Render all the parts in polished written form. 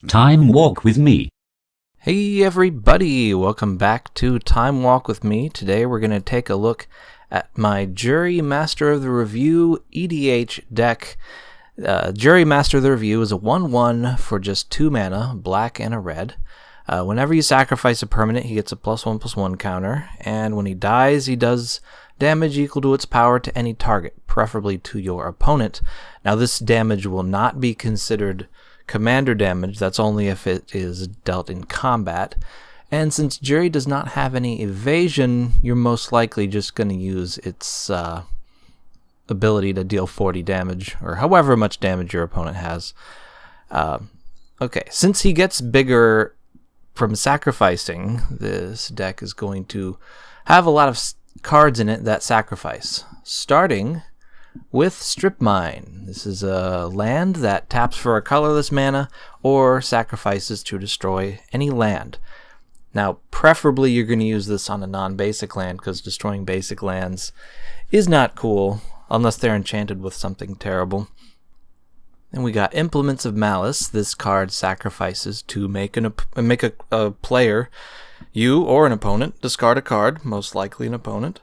Time Walk with Me. Hey everybody, welcome back to Time Walk with Me. Today we're going to take a look at my Jury Master of the Review EDH deck. Jury Master of the Review is a 1/1 for just 2 mana, black and a red. Whenever you sacrifice a permanent, he gets a +1/+1 counter, and when he dies, he does damage equal to its power to any target, preferably to your opponent. Now this damage will not be considered commander damage, that's only if it is dealt in combat. And since Jury does not have any evasion, you're most likely just going to use its ability to deal 40 damage, or however much damage your opponent has. Okay, since he gets bigger from sacrificing, this deck is going to have a lot of cards in it that sacrifice, starting with Strip Mine. This is a land that taps for a colorless mana or sacrifices to destroy any land. Now, preferably you're going to use this on a non-basic land, because destroying basic lands is not cool unless they're enchanted with something terrible. And we got Implements of Malice. This card sacrifices to make a player, you or an opponent, discard a card, most likely an opponent.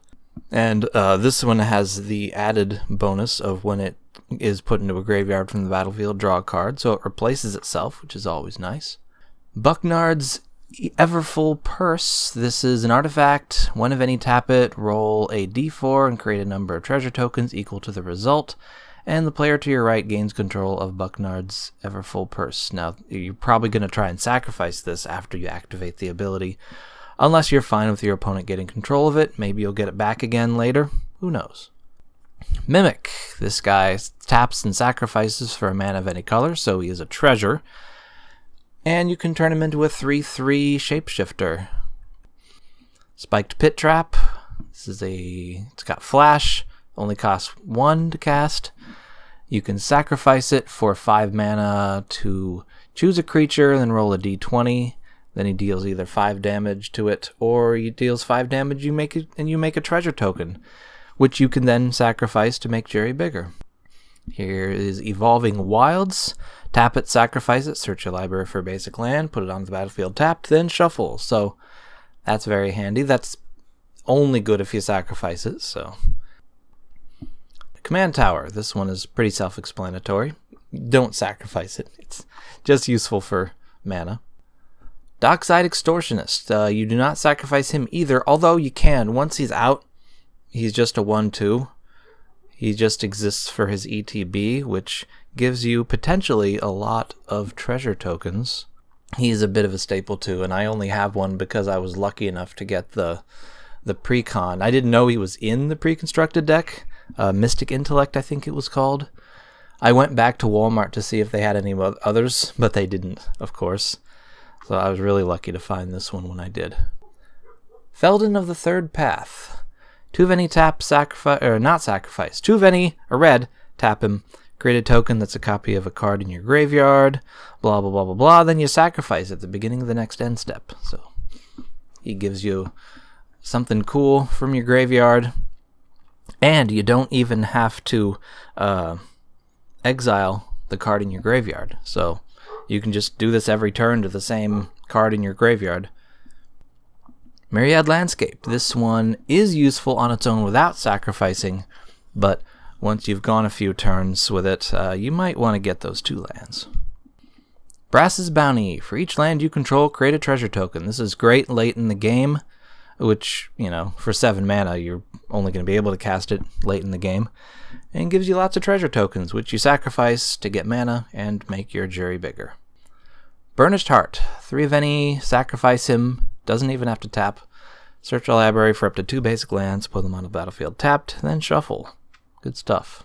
And this one has the added bonus of when it is put into a graveyard from the battlefield, draw a card, so it replaces itself, which is always nice. Bucknard's Everfull Purse. This is an artifact. When of any, tap it, roll a d4, and create a number of treasure tokens equal to the result. And the player to your right gains control of Bucknard's Everfull Purse. Now, you're probably going to try and sacrifice this after you activate the ability, unless you're fine with your opponent getting control of it. Maybe you'll get it back again later. Who knows? Mimic. This guy taps and sacrifices for a mana of any color, so he is a treasure. And you can turn him into a 3/3 shapeshifter. Spiked Pit Trap. It's got flash, only costs 1 to cast. You can sacrifice it for 5 mana to choose a creature, then roll a d20. Then he deals either 5 damage to it, or he deals 5 damage, you make a treasure token, which you can then sacrifice to make Jury bigger. Here is Evolving Wilds. Tap it, sacrifice it, search your library for a basic land, put it on the battlefield tapped, then shuffle. So that's very handy. That's only good if you sacrifice it, so. Command Tower. This one is pretty self-explanatory. Don't sacrifice it. It's just useful for mana. Dockside Extortionist. You do not sacrifice him either, although you can. Once he's out, he's just a 1/2. He just exists for his ETB, which gives you potentially a lot of treasure tokens. He's a bit of a staple too, and I only have one because I was lucky enough to get the precon. I didn't know he was in the pre-constructed deck. Mystic Intellect, I think it was called. I went back to Walmart to see if they had any others, but they didn't, of course. So I was really lucky to find this one when I did. Feldon of the Third Path. 2 of any, tap, sacrifice, or not sacrifice. 2 of any, a red, tap him. Create a token that's a copy of a card in your graveyard. Blah, blah, blah, blah, blah. Then you sacrifice at the beginning of the next end step. So he gives you something cool from your graveyard. And you don't even have to exile the card in your graveyard. So you can just do this every turn to the same card in your graveyard. Myriad Landscape. This one is useful on its own without sacrificing, but once you've gone a few turns with it, you might want to get those 2 lands. Brass's Bounty. For each land you control, create a treasure token. This is great late in the game, which, for 7 mana, you're only going to be able to cast it late in the game, and gives you lots of treasure tokens, which you sacrifice to get mana and make your Jury bigger. Burnished Heart. 3 of any, sacrifice him, doesn't even have to tap. Search a library for up to 2 basic lands, put them on the battlefield tapped, then shuffle. Good stuff.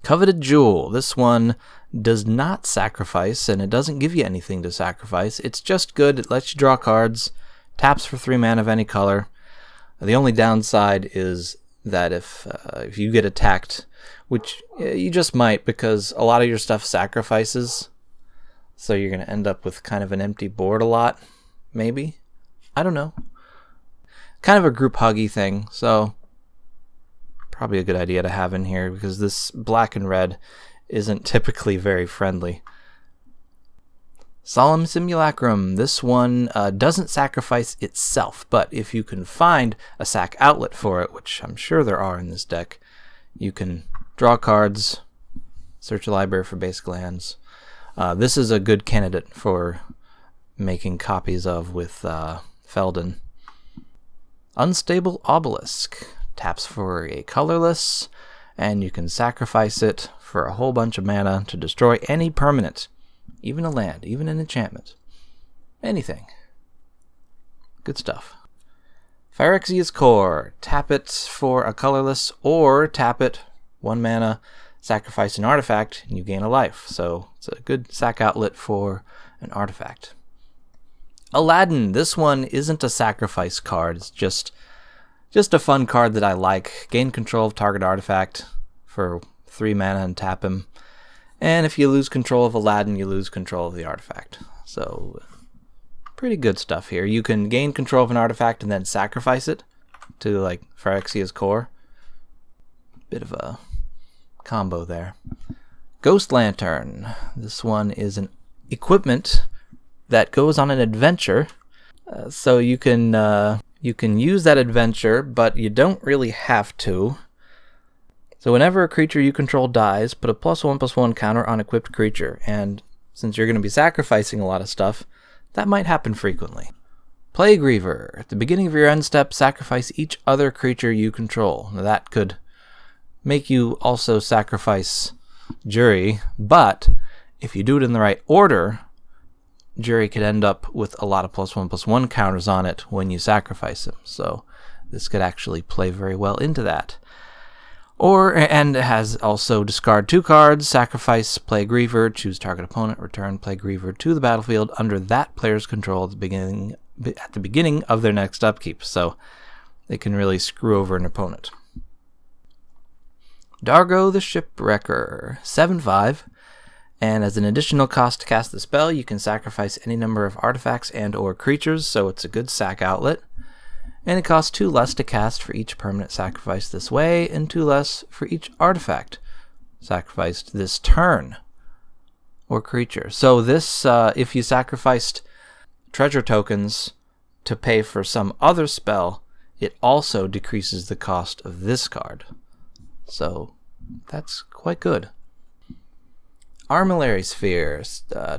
Coveted Jewel. This one does not sacrifice, and it doesn't give you anything to sacrifice. It's just good. It lets you draw cards, taps for 3 mana of any color. The only downside is that if you get attacked, which you just might, because a lot of your stuff sacrifices, so you're going to end up with kind of an empty board a lot, maybe. I don't know. Kind of a group huggy thing, so probably a good idea to have in here, because this black and red isn't typically very friendly. Solemn Simulacrum. This one doesn't sacrifice itself, but if you can find a sack outlet for it, which I'm sure there are in this deck, you can draw cards, search a library for basic lands. This is a good candidate for making copies of with Feldon. Unstable Obelisk. Taps for a colorless, and you can sacrifice it for a whole bunch of mana to destroy any permanent. Even a land, even an enchantment. Anything. Good stuff. Phyrexia's Core. Tap it for a colorless, or tap it, 1 mana, sacrifice an artifact, and you gain a life. So it's a good sack outlet for an artifact. Aladdin. This one isn't a sacrifice card. It's just a fun card that I like. Gain control of target artifact for 3 mana and tap him. And if you lose control of Aladdin, you lose control of the artifact. So, pretty good stuff here. You can gain control of an artifact and then sacrifice it to, like, Phyrexia's Core. Bit of a combo there. Ghost Lantern. This one is an equipment that goes on an adventure. So you can use that adventure, but you don't really have to. So whenever a creature you control dies, put a +1/+1 counter on equipped creature, and since you're going to be sacrificing a lot of stuff, that might happen frequently. Plague Reaver. At the beginning of your end step, sacrifice each other creature you control. Now that could make you also sacrifice Jury, but if you do it in the right order, Jury could end up with a lot of +1/+1 counters on it when you sacrifice him. So this could actually play very well into that. And it has also discard 2 cards, sacrifice Plague Reaver, choose target opponent, return Plague Reaver to the battlefield under that player's control at the beginning of their next upkeep. So they can really screw over an opponent. Dargo the Shipwrecker. 7/5. And as an additional cost to cast the spell, you can sacrifice any number of artifacts and or creatures, so it's a good sack outlet. And it costs 2 less to cast for each permanent sacrificed this way, and 2 less for each artifact sacrificed this turn or creature. So this, if you sacrificed treasure tokens to pay for some other spell, it also decreases the cost of this card. So that's quite good. Armillary Sphere.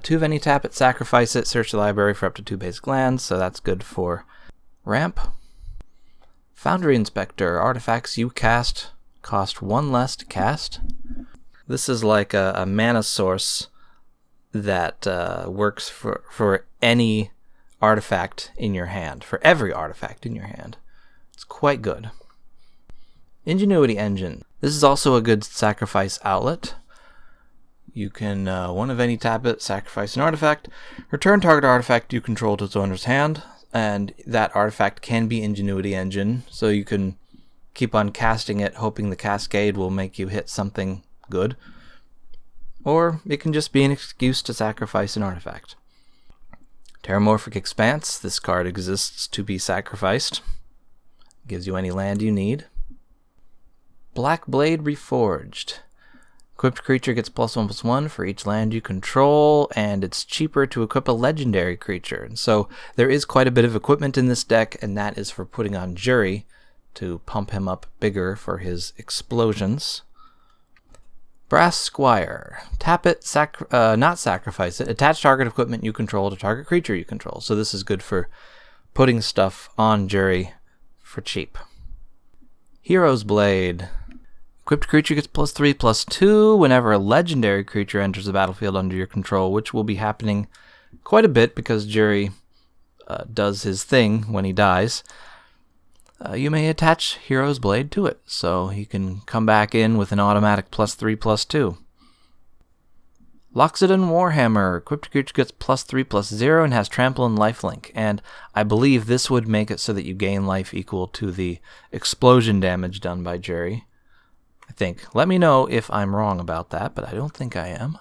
2 of any tap it, sacrifice it, search the library for up to 2 basic lands, so that's good for ramp. Foundry Inspector. Artifacts you cast cost 1 less to cast. This is like a mana source that works for any artifact in your hand, for every artifact in your hand. It's quite good. Ingenuity Engine. This is also a good sacrifice outlet. You can 1 of any tap it, sacrifice an artifact, return target artifact you control to its owner's hand, and that artifact can be Ingenuity Engine, so you can keep on casting it, hoping the cascade will make you hit something good. Or it can just be an excuse to sacrifice an artifact. Terramorphic Expanse. This card exists to be sacrificed. Gives you any land you need. Black Blade Reforged. Equipped creature gets +1/+1 for each land you control, and it's cheaper to equip a legendary creature. And so there is quite a bit of equipment in this deck, and that is for putting on Jury to pump him up bigger for his explosions. Brass Squire. Tap it, not sacrifice it. Attach target equipment you control to target creature you control. So this is good for putting stuff on Jury for cheap. Hero's Blade. Equipped creature gets +3/+2 whenever a legendary creature enters the battlefield under your control, which will be happening quite a bit because Jury does his thing when he dies. You may attach Hero's Blade to it, so he can come back in with an automatic +3/+2. Loxodon Warhammer. Equipped creature gets +3/+0 and has trample and lifelink, and I believe this would make it so that you gain life equal to the explosion damage done by Jury. I think. Let me know if I'm wrong about that, but I don't think I am.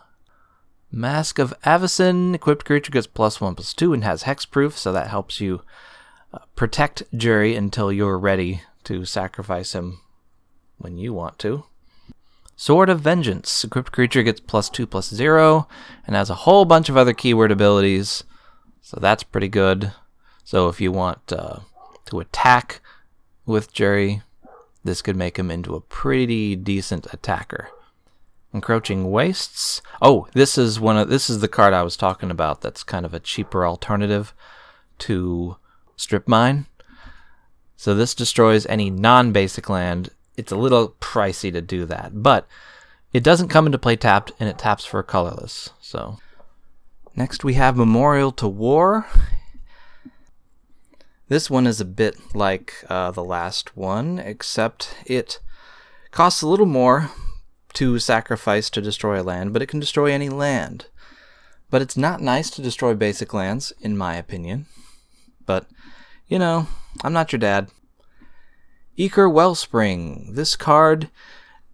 Mask of Avacyn. Equipped creature gets +1/+2 and has hexproof, so that helps you protect Jury until you're ready to sacrifice him when you want to. Sword of Vengeance. Equipped creature gets +2/+0 and has a whole bunch of other keyword abilities. So that's pretty good. So if you want to attack with Jerry, this could make him into a pretty decent attacker. Encroaching Wastes. Oh, this is the card I was talking about. That's kind of a cheaper alternative to Strip Mine. So this destroys any non-basic land. It's a little pricey to do that, but it doesn't come into play tapped, and it taps for colorless. So next we have Memorial to War. This one is a bit like the last one, except it costs a little more to sacrifice to destroy a land, but it can destroy any land. But it's not nice to destroy basic lands, in my opinion. But, you know, I'm not your dad. Ichor Wellspring. This card,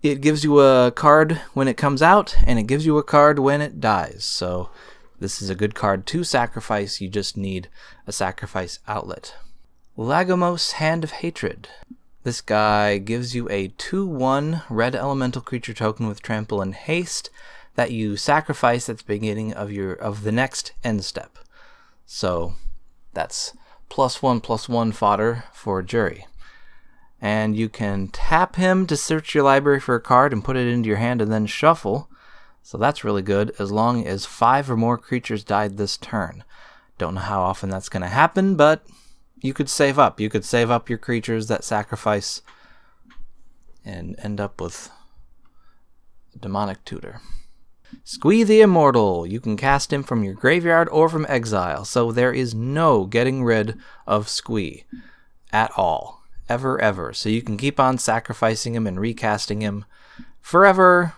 it gives you a card when it comes out, and it gives you a card when it dies. So this is a good card to sacrifice. You just need a sacrifice outlet. Lagomos, Hand of Hatred. This guy gives you a 2/1 red elemental creature token with trample and haste that you sacrifice at the beginning of the next end step. So that's +1/+1 fodder for Jury. And you can tap him to search your library for a card and put it into your hand and then shuffle. So that's really good as long as 5 or more creatures died this turn. Don't know how often that's going to happen, but you could save up. You could save up your creatures that sacrifice and end up with a demonic tutor. Squee the Immortal. You can cast him from your graveyard or from exile, so there is no getting rid of Squee at all. Ever. So you can keep on sacrificing him and recasting him forever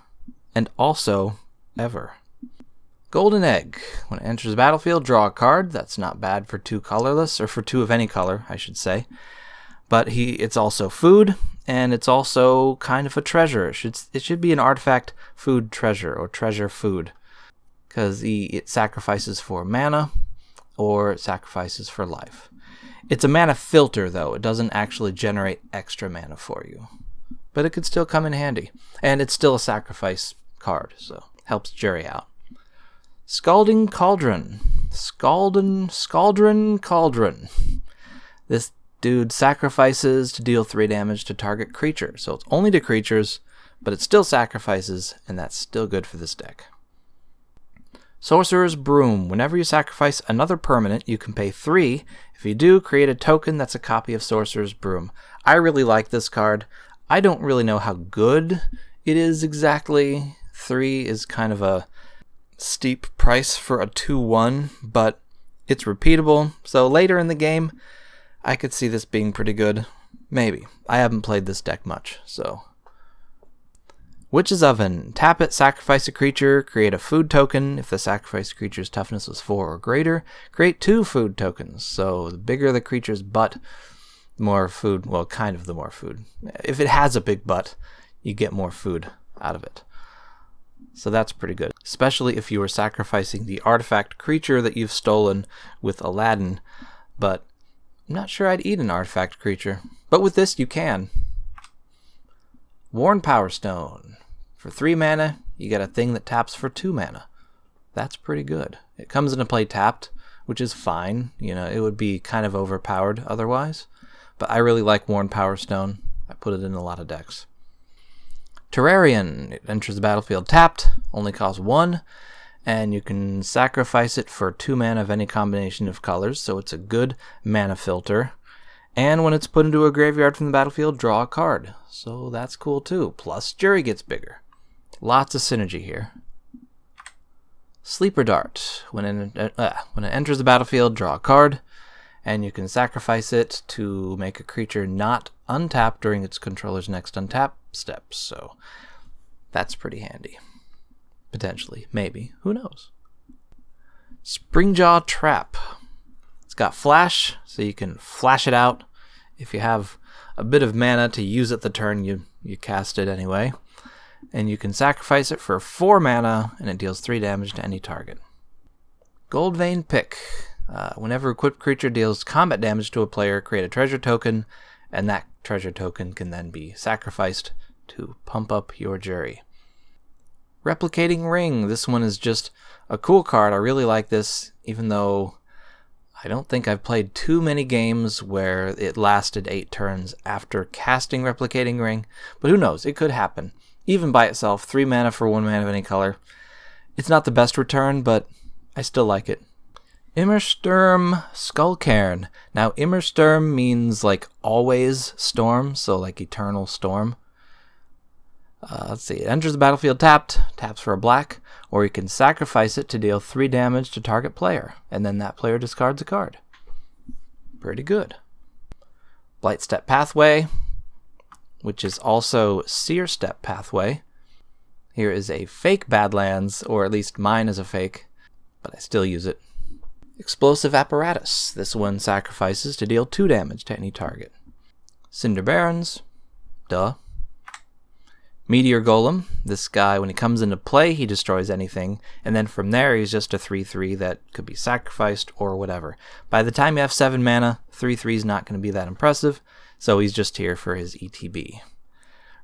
and also ever. Golden Egg. When it enters the battlefield, draw a card. That's not bad for 2 colorless, or for 2 of any color, I should say. But it's also food, and it's also kind of a treasure. It should be an artifact food treasure, or treasure food, because it sacrifices for mana, or it sacrifices for life. It's a mana filter, though. It doesn't actually generate extra mana for you. But it could still come in handy. And it's still a sacrifice card, so helps Jerry out. Scalding Cauldron. Scaldron Cauldron. This dude sacrifices to deal 3 damage to target creature. So it's only to creatures, but it still sacrifices, and that's still good for this deck. Sorcerer's Broom. Whenever you sacrifice another permanent, you can pay 3. If you do, create a token that's a copy of Sorcerer's Broom. I really like this card. I don't really know how good it is exactly. 3 is kind of a steep price for a 2/1, but it's repeatable. So later in the game, I could see this being pretty good. Maybe. I haven't played this deck much, so. Witch's Oven. Tap it, sacrifice a creature, create a food token. If the sacrificed creature's toughness was 4 or greater, create 2 food tokens. So the bigger the creature's butt, the more food, well, kind of the more food. If it has a big butt, you get more food out of it. So that's pretty good, especially if you were sacrificing the artifact creature that you've stolen with Aladdin. But I'm not sure I'd eat an artifact creature. But with this, you can. Worn Power Stone. For 3 mana, you get a thing that taps for 2 mana. That's pretty good. It comes into play tapped, which is fine. You know, it would be kind of overpowered otherwise. But I really like Worn Power Stone. I put it in a lot of decks. Terrarian. It enters the battlefield tapped, only costs 1, and you can sacrifice it for 2 mana of any combination of colors, so it's a good mana filter. And when it's put into a graveyard from the battlefield, draw a card. So that's cool too. Plus, Jury gets bigger. Lots of synergy here. Sleeper Dart. When it enters the battlefield, draw a card, and you can sacrifice it to make a creature not untap during its controller's next untap steps. So that's pretty handy. Potentially. Maybe. Who knows? Springjaw Trap. It's got flash, so you can flash it out. If you have a bit of mana to use at the turn, you cast it anyway. And you can sacrifice it for 4 mana, and it deals 3 damage to any target. Goldvein Pick. Whenever equipped creature deals combat damage to a player, create a treasure token, and that treasure token can then be sacrificed to pump up your Jury. Replicating Ring. This one is just a cool card. I really like this, even though I don't think I've played too many games where it lasted 8 turns after casting Replicating Ring. But who knows? It could happen. Even by itself, 3 mana for 1 mana of any color. It's not the best return, but I still like it. Immersturm Skullcairn. Now, Immersturm means like always storm, so like eternal storm. Let's see. It enters the battlefield tapped, taps for a black, or you can sacrifice it to deal 3 damage to target player, and then that player discards a card. Pretty good. Blightstep Pathway, which is also Searstep Pathway. Here is a fake Badlands, or at least mine is a fake, but I still use it. Explosive Apparatus. This one sacrifices to deal 2 damage to any target. Cinder Barons. Duh. Meteor Golem. This guy, when he comes into play, he destroys anything, and then from there he's just a 3/3 that could be sacrificed or whatever. By the time you have 7 mana, 3/3 is not going to be that impressive, so he's just here for his ETB.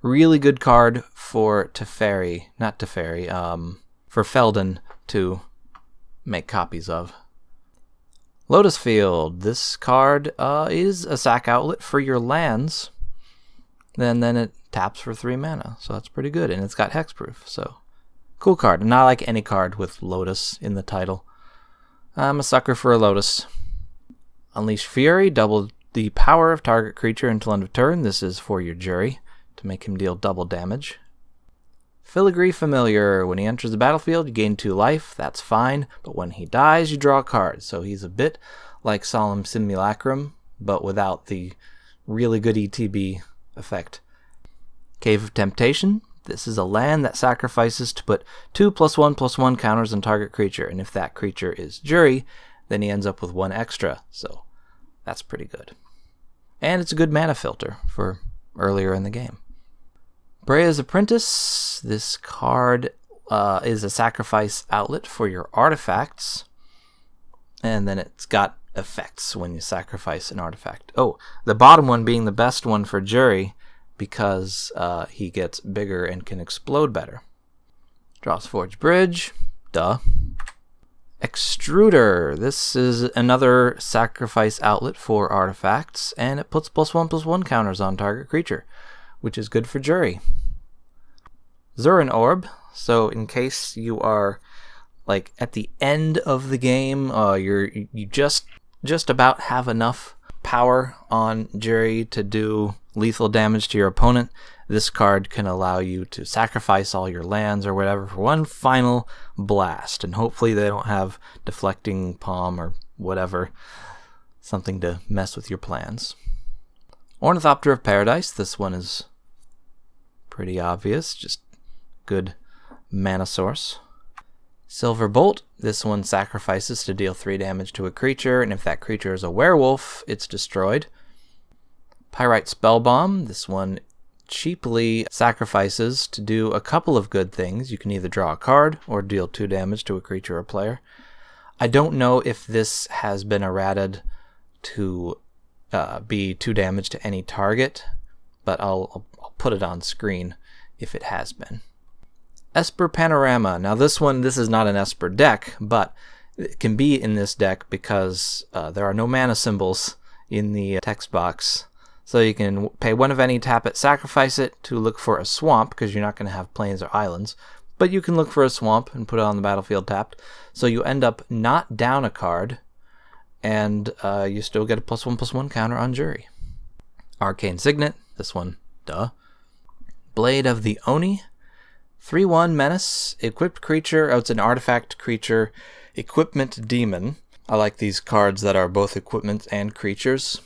Really good card for Teferi, not Teferi, for Feldon to make copies of. Lotus Field. This card is a sack outlet for your lands. Then it taps for 3 mana, so that's pretty good, and it's got hexproof, so cool card. And I like any card with Lotus in the title. I'm a sucker for a Lotus. Unleash Fury. Double the power of target creature until end of turn. This is for your Jury to make him deal double damage. Filigree Familiar. When he enters the battlefield, you gain 2 life. That's fine, but when he dies, you draw a card. So he's a bit like Solemn Simulacrum, but without the really good ETB effect. Cave of Temptation. This is a land that sacrifices to put 2+1/+1 counters on target creature, and if that creature is Jury, then he ends up with 1 extra, so that's pretty good. And it's a good mana filter for earlier in the game. Brea's Apprentice. This card is a sacrifice outlet for your artifacts, and then it's got effects when you sacrifice an artifact. Oh, the bottom one being the best one for Jury because he gets bigger and can explode better. Drossforge Bridge. Duh. Extruder. This is another sacrifice outlet for artifacts, and it puts +1/+1 counters on target creature, which is good for Jury. Zurin Orb. So in case you are like at the end of the game, you just about have enough power on Jury to do lethal damage to your opponent, this card can allow you to sacrifice all your lands or whatever for one final blast, and hopefully they don't have Deflecting Palm or whatever, something to mess with your plans. Ornithopter of Paradise. This one is pretty obvious, just good mana source. Silver Bolt. This one sacrifices to deal 3 damage to a creature, and if that creature is a werewolf, it's destroyed. Pyrite Spellbomb. This one cheaply sacrifices to do a couple of good things. You can either draw a card or deal 2 damage to a creature or player. I don't know if this has been errated to be 2 damage to any target, but I'll put it on screen if it has been. Esper Panorama. Now this is not an Esper deck, but it can be in this deck because there are no mana symbols in the text box. So you can pay 1 of any, tap it, sacrifice it to look for a swamp, because you're not going to have plains or islands. But you can look for a swamp and put it on the battlefield tapped. So you end up not down a card, and you still get a +1/+1 counter on Jury. Arcane Signet. This one, duh. Blade of the Oni. 3/1 Menace. Equipped creature. Oh, it's an artifact creature. Equipment Demon. I like these cards that are both equipment and creatures.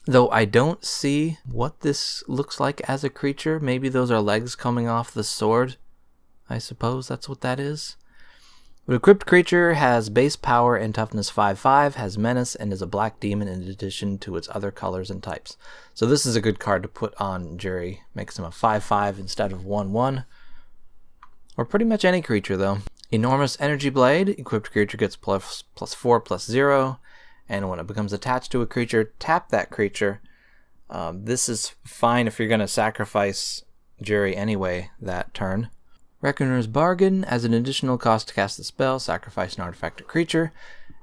Though I don't see what this looks like as a creature. Maybe those are legs coming off the sword. I suppose that's what that is. But equipped creature has base power and toughness 5/5, has menace, and is a black demon in addition to its other colors and types. So this is a good card to put on Jury. Makes him a 5/5 instead of 1/1. Or pretty much any creature, though. Enormous Energy Blade. Equipped creature gets +4/+0. And when it becomes attached to a creature, tap that creature. This is fine if you're going to sacrifice Jury anyway that turn. Reckoner's Bargain. As an additional cost to cast the spell, sacrifice an artifact or creature,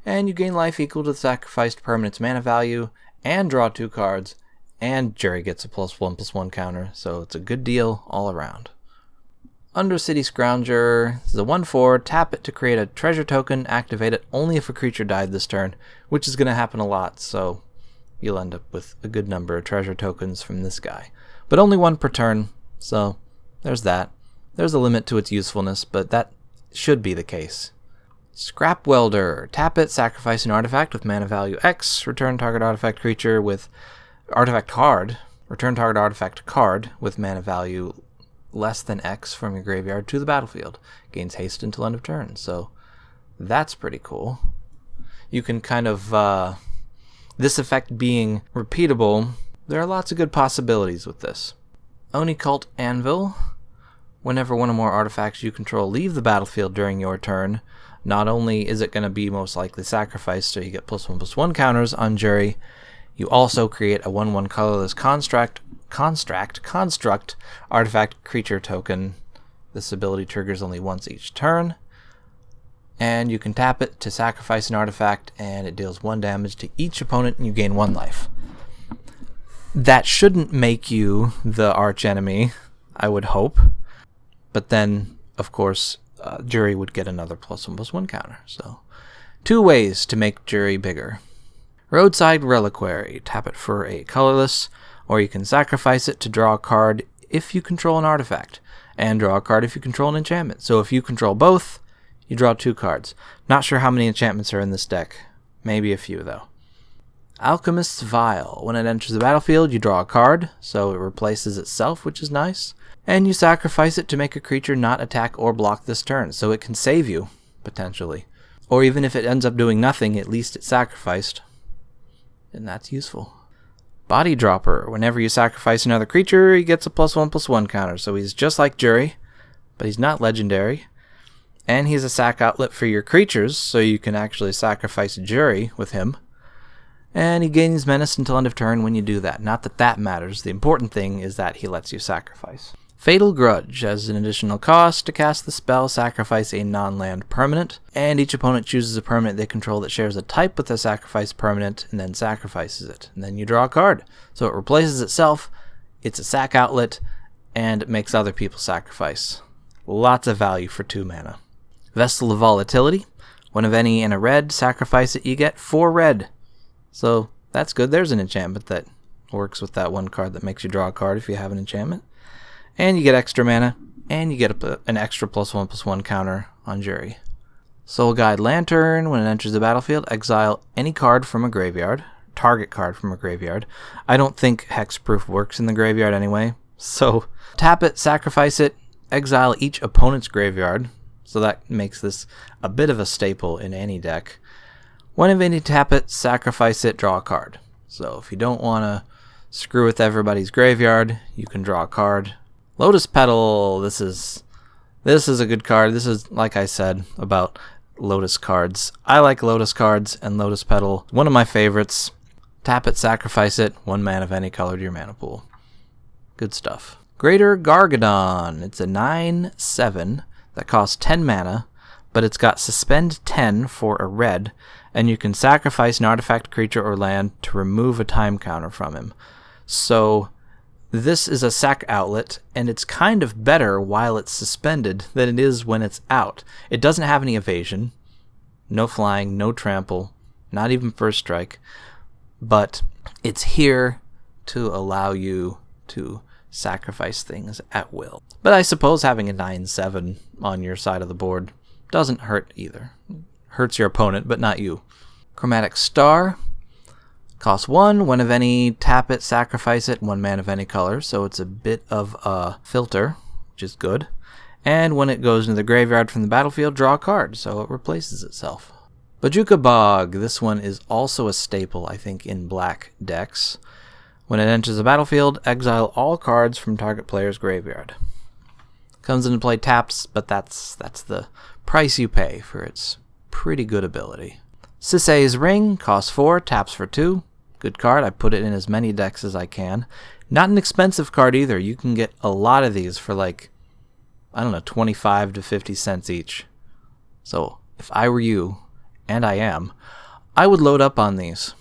and you gain life equal to the sacrificed permanent's mana value, and draw 2 cards, and Jury gets a +1/+1 counter, so it's a good deal all around. Undercity Scrounger. This is a 1/4. Tap it to create a treasure token. Activate it only if a creature died this turn, which is going to happen a lot, so you'll end up with a good number of treasure tokens from this guy. But only 1 per turn, so there's that. There's a limit to its usefulness, but that should be the case. Scrap Welder. Tap it, sacrifice an artifact with mana value X, return target artifact creature with artifact card, return target artifact card with mana value less than X from your graveyard to the battlefield. Gains haste until end of turn, so that's pretty cool. You can kind of, this effect being repeatable, there are lots of good possibilities with this. Oni Cult Anvil. Whenever one or more artifacts you control leave the battlefield during your turn, not only is it going to be most likely sacrificed, so you get +1/+1 counters on Jury, you also create a 1/1 colorless construct artifact creature token. This ability triggers only once each turn, and you can tap it to sacrifice an artifact, and it deals 1 damage to each opponent, and you gain 1 life. That shouldn't make you the archenemy, I would hope. But then, of course, Jury would get another +1/+1 counter. So, 2 ways to make Jury bigger. Roadside Reliquary. Tap it for a colorless, or you can sacrifice it to draw a card if you control an artifact, and draw a card if you control an enchantment. So if you control both, you draw 2 cards. Not sure how many enchantments are in this deck. Maybe a few, though. Alchemist's Vial. When it enters the battlefield, you draw a card, so it replaces itself, which is nice. And you sacrifice it to make a creature not attack or block this turn, so it can save you, potentially. Or even if it ends up doing nothing, at least it's sacrificed. And that's useful. Body Dropper. Whenever you sacrifice another creature, he gets a +1/+1 counter, so he's just like Jury, but he's not legendary. And he's a sack outlet for your creatures, so you can actually sacrifice Jury with him. And he gains menace until end of turn when you do that. Not that that matters. The important thing is that he lets you sacrifice. Fatal Grudge. As an additional cost to cast the spell, sacrifice a non-land permanent, and each opponent chooses a permanent they control that shares a type with the sacrificed permanent, and then sacrifices it. And then you draw a card. So it replaces itself, it's a sack outlet, and it makes other people sacrifice. Lots of value for 2 mana. Vestal of Volatility. One of any in a red, sacrifice it, you get 4 red. So that's good. There's an enchantment that works with that 1 card that makes you draw a card if you have an enchantment. And you get extra mana, and you get an extra +1/+1 counter on Jury. Soul Guide Lantern. When it enters the battlefield, exile any card from a graveyard. Target card from a graveyard. I don't think Hexproof works in the graveyard anyway. So tap it, sacrifice it, exile each opponent's graveyard. So that makes this a bit of a staple in any deck. Whenever you tap it, sacrifice it, draw a card. So if you don't want to screw with everybody's graveyard, you can draw a card. Lotus Petal. This is a good card. This is, like I said, about Lotus cards. I like Lotus cards, and Lotus Petal, one of my favorites. Tap it, sacrifice it, 1 mana of any color to your mana pool. Good stuff. Greater Gargadon. It's a 9/7 that costs 10 mana, but it's got Suspend 10 for a red, and you can sacrifice an artifact, creature, or land to remove a time counter from him. So this is a sack outlet, and it's kind of better while it's suspended than it is when it's out. It doesn't have any evasion, no flying, no trample, not even first strike, but it's here to allow you to sacrifice things at will. But I suppose having a 9/7 on your side of the board doesn't hurt either. Hurts your opponent, but not you. Chromatic Star. Costs 1, 1 of any, tap it, sacrifice it, 1 mana of any color, so it's a bit of a filter, which is good. And when it goes into the graveyard from the battlefield, draw a card, so it replaces itself. Bojuka Bog. This one is also a staple, I think, in black decks. When it enters the battlefield, exile all cards from target player's graveyard. Comes into play taps, but that's the price you pay for its pretty good ability. Sisay's Ring. Costs 4, taps for 2. Good card. I put it in as many decks as I can. Not an expensive card either. You can get a lot of these for like I don't know, 25 to 50 cents each. So if I were you, and I am, I would load up on these.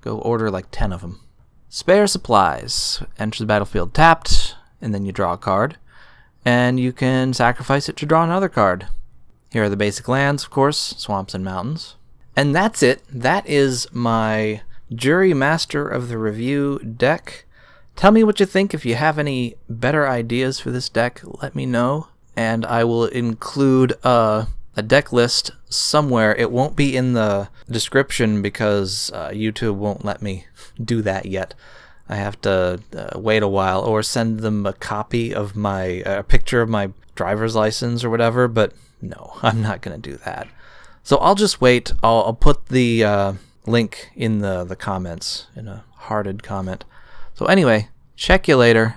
Go order like 10 of them. Spare supplies. Enter the battlefield tapped, and then you draw a card, and you can sacrifice it to draw another card. Here are the basic lands, of course, swamps and mountains. And that's it. That is my Jury Master of the Review deck. Tell me what you think. If you have any better ideas for this deck, let me know, and I will include a deck list somewhere. It won't be in the description because YouTube won't let me do that yet. I have to wait a while or send them a copy of my picture of my driver's license or whatever, but no, I'm not going to do that. So I'll just wait. I'll put the link in the comments, in a hearted comment. So anyway, check you later.